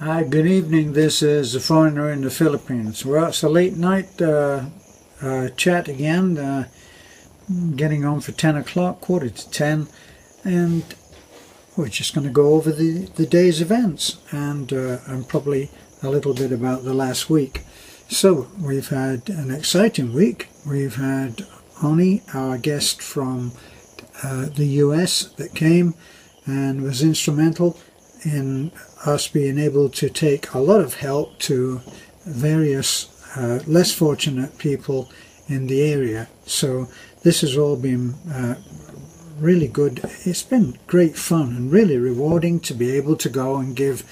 Hi, good evening. This is the foreigner in the Philippines. Well, it's a late night chat again, getting on for 10 o'clock, quarter to 10, and we're just going to go over the day's events and probably a little bit about the last week. So, we've had an exciting week. We've had Oni, our guest from the US, that came and was instrumental in us being able to take a lot of help to various less fortunate people in the area. So this has all been really good. It's been great fun and really rewarding to be able to go and give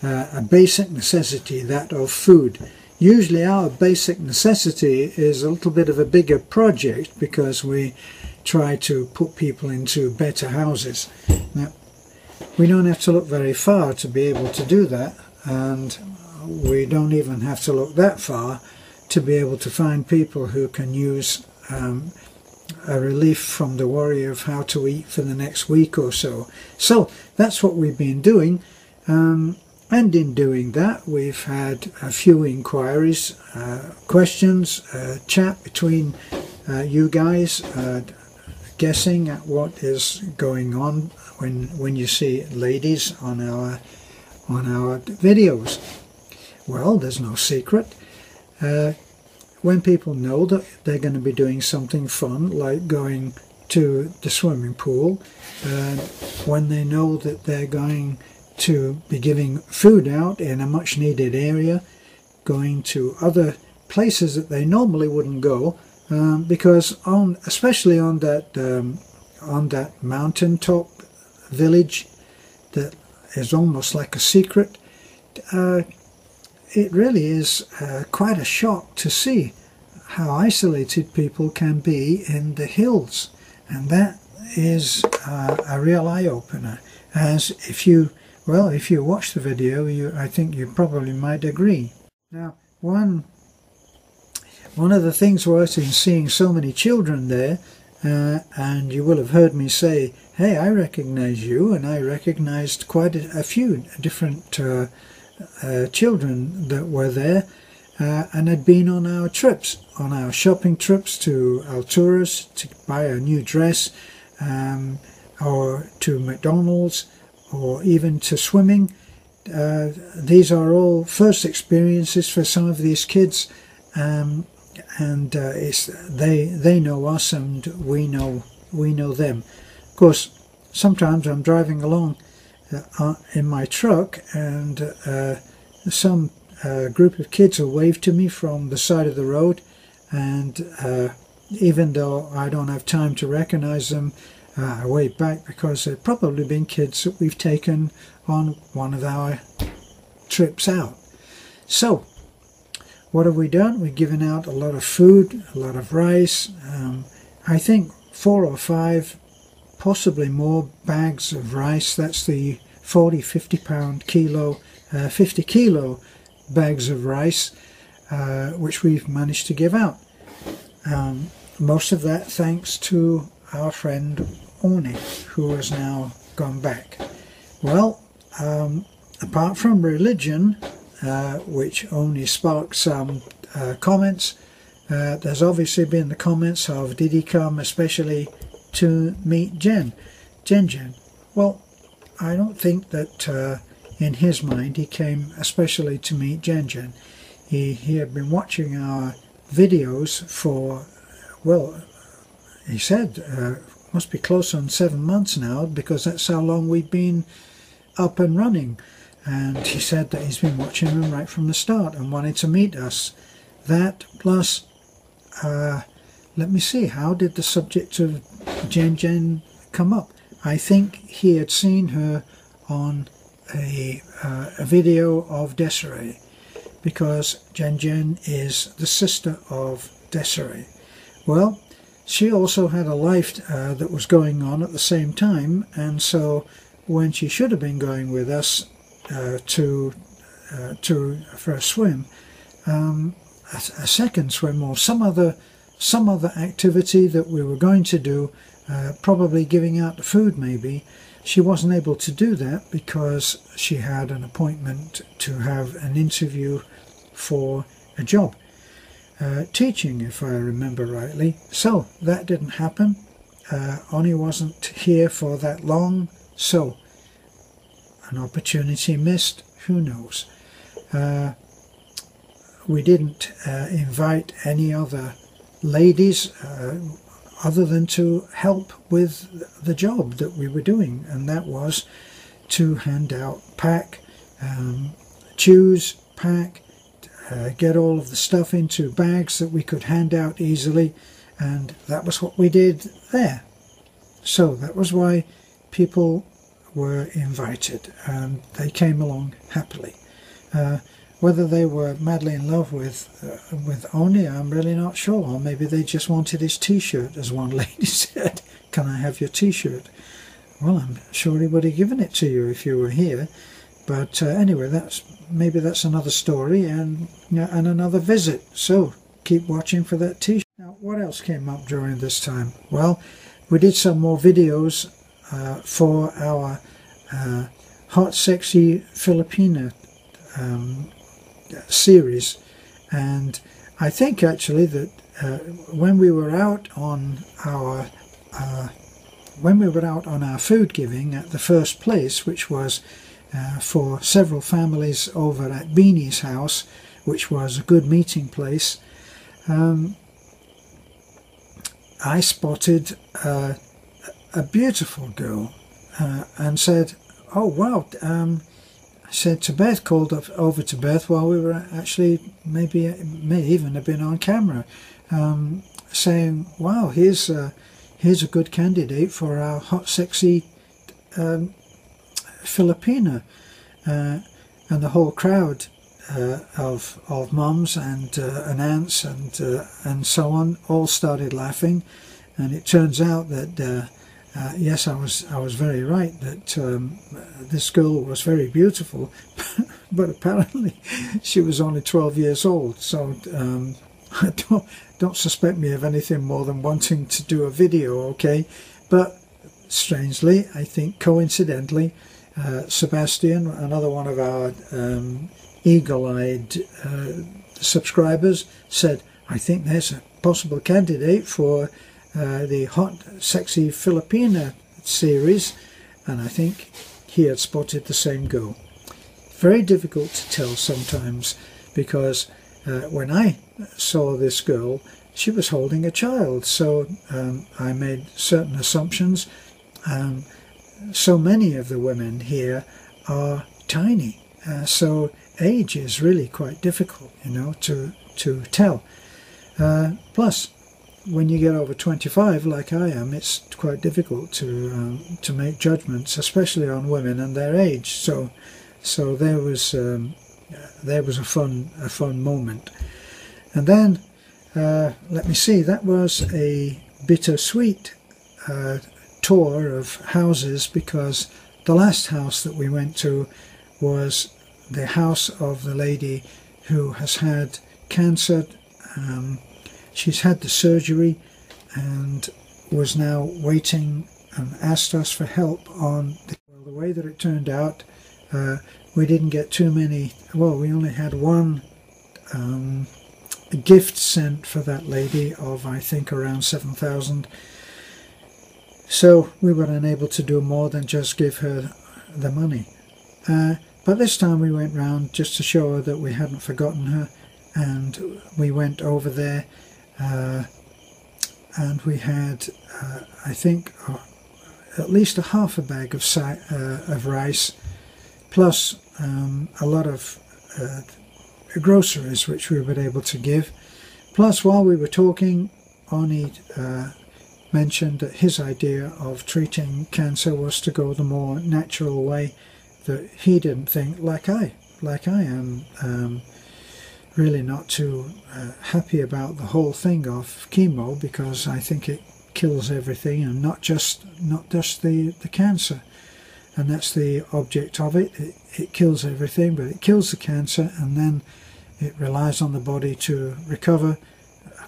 a basic necessity, that of food. Usually our basic necessity is a little bit of a bigger project because we try to put people into better houses. Now, we don't have to look very far to be able to do that, and we don't even have to look that far to be able to find people who can use a relief from the worry of how to eat for the next week or so. So that's what we've been doing, and in doing that we've had a few inquiries, questions, chat between you guys, guessing at what is going on when you see ladies on our videos. Well, there's no secret. When people know that they're going to be doing something fun, like going to the swimming pool, when they know that they're going to be giving food out in a much needed area, going to other places that they normally wouldn't go, because especially on that mountaintop village that is almost like a secret, it really is quite a shock to see how isolated people can be in the hills, and that is a real eye-opener. As if you watch the video, I think you probably might agree. Now, one of the things was in seeing so many children there, and you will have heard me say, hey, I recognize you, and I recognized quite a few different children that were there and had been on our trips, on our shopping trips to Alturas to buy a new dress, or to McDonald's, or even to swimming. These are all first experiences for some of these kids, and they know us and we know them. Of course, sometimes I'm driving along in my truck and some group of kids will wave to me from the side of the road, and even though I don't have time to recognize them, I wave back because they've probably been kids that we've taken on one of our trips out. So what have we done? We've given out a lot of food, a lot of rice, I think 4 or 5, possibly more bags of rice. That's the 40-50 pound kilo, 50 kilo bags of rice, which we've managed to give out. Most of that thanks to our friend Oni, who has now gone back. Well, apart from religion, which only sparked some comments, there's obviously been the comments of, did he come especially to meet Jen? Well, I don't think that in his mind he came especially to meet Jen. He had been watching our videos for, well, he said must be close on 7 months now, because that's how long we've been up and running. And he said that he's been watching them right from the start and wanted to meet us. That plus, let me see, how did the subject of Jen come up? I think he had seen her on a video of Desiree, because Jen is the sister of Desiree. Well, she also had a life that was going on at the same time, and so when she should have been going with us for a swim, a second swim or some other activity that we were going to do probably giving out the food maybe. She wasn't able to do that because she had an appointment to have an interview for a job. Teaching, if I remember rightly. So that didn't happen. Oni wasn't here for that long, so an opportunity missed, who knows. We didn't invite any other ladies other than to help with the job that we were doing, and that was to hand out, pack, choose, pack, get all of the stuff into bags that we could hand out easily, and that was what we did there. So that was why people were invited, and they came along happily. Whether they were madly in love with Oni, I'm really not sure. Or maybe they just wanted his t-shirt, as one lady said. Can I have your t-shirt? Well, I'm sure he would have given it to you if you were here. But anyway, maybe that's another story and another visit. So keep watching for that t-shirt. Now, what else came up during this time? Well, we did some more videos for our Hot Sexy Filipina series, and I think actually that when we were out on our food giving at the first place, which was for several families over at Beanie's house, which was a good meeting place, I spotted a beautiful girl and said, "Oh wow," I said to Beth, called over to Beth while we were actually, maybe it may even have been on camera, saying, "Wow, here's a good candidate for our Hot Sexy Filipina," and the whole crowd of mums and aunts and so on all started laughing, and it turns out that yes, I was very right that this girl was very beautiful, but apparently she was only 12 years old. So don't suspect me of anything more than wanting to do a video, okay? But strangely, I think coincidentally, Sebastian, another one of our eagle-eyed subscribers, said, "I think there's a possible candidate for the Hot Sexy Filipina series," and I think he had spotted the same girl. Very difficult to tell sometimes, because when I saw this girl, she was holding a child, so I made certain assumptions. So many of the women here are tiny, so age is really quite difficult, you know, to tell. Plus, when you get over 25, like I am, it's quite difficult to make judgments, especially on women and their age. So there was a fun moment. And then let me see, that was a bittersweet tour of houses, because the last house that we went to was the house of the lady who has had cancer. She's had the surgery and was now waiting and asked us for help on the way that it turned out. We didn't get too many, well, we only had one gift sent for that lady of, I think, around 7,000. So we were unable to do more than just give her the money. But this time we went round just to show her that we hadn't forgotten her, and we went over there. And we had, I think, at least a half a bag of rice, plus a lot of groceries which we were able to give. Plus, while we were talking, Oni mentioned that his idea of treating cancer was to go the more natural way, that he didn't think, like I am, really not too happy about the whole thing of chemo, because I think it kills everything, and not just the cancer, and that's the object of it. It kills everything, but it kills the cancer, and then it relies on the body to recover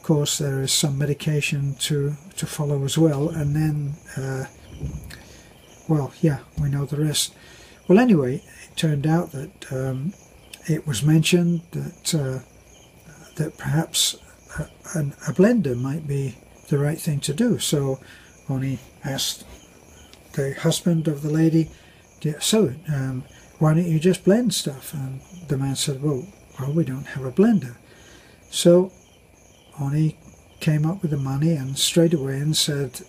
of course there is some medication to follow as well, and then well, yeah, we know the rest. Well, anyway, it turned out that it was mentioned that that perhaps a blender might be the right thing to do. So Oni asked the husband of the lady, so why don't you just blend stuff? And the man said, well, we don't have a blender. So Oni came up with the money and straight away and said,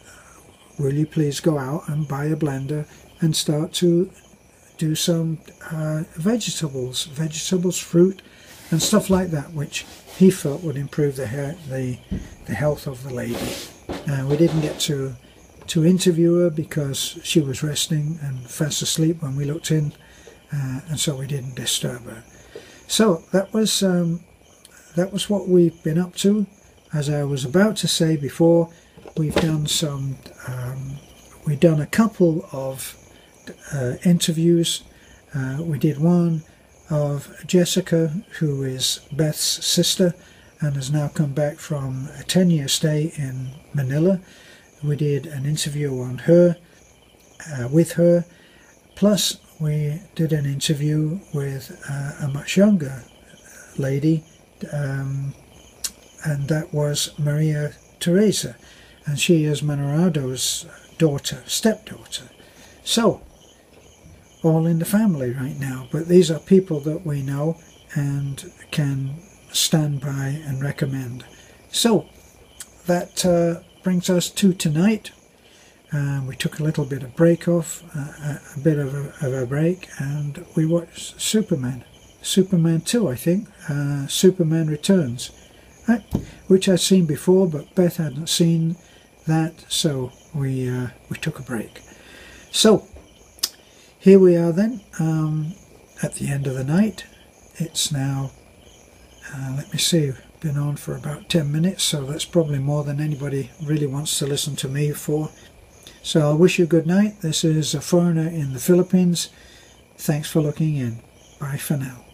will you please go out and buy a blender and start to do some vegetables, fruit and stuff like that, which he felt would improve the health of the lady. We didn't get to interview her because she was resting and fast asleep when we looked in, and so we didn't disturb her. So that was what we've been up to. As I was about to say before, we've done a couple of interviews. We did one of Jessica, who is Beth's sister and has now come back from a 10-year stay in Manila. We did an interview on her, with her, plus we did an interview with a much younger lady, and that was Maria Teresa, and she is Manarado's stepdaughter. So, all in the family right now, but these are people that we know and can stand by and recommend. So, that brings us to tonight. We took a little bit of break off, a bit of a break, and we watched Superman 2, I think, Superman Returns, which I'd seen before, but Beth hadn't seen that, so we took a break. So here we are then, at the end of the night. It's now, let me see, been on for about 10 minutes, so that's probably more than anybody really wants to listen to me for. So I'll wish you good night. This is a foreigner in the Philippines. Thanks for looking in. Bye for now.